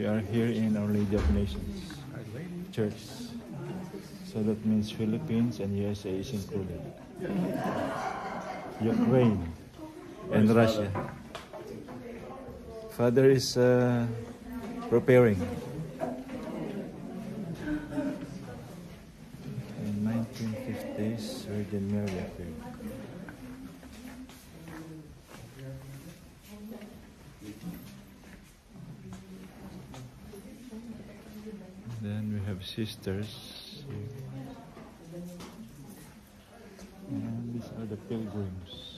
We are here in Our Lady of Nations Church. So that means Philippines and USA is included. Ukraine and Russia. Father is preparing. In 1950s, Virgin Mary appeared. Then we have sisters here. And these are the pilgrims.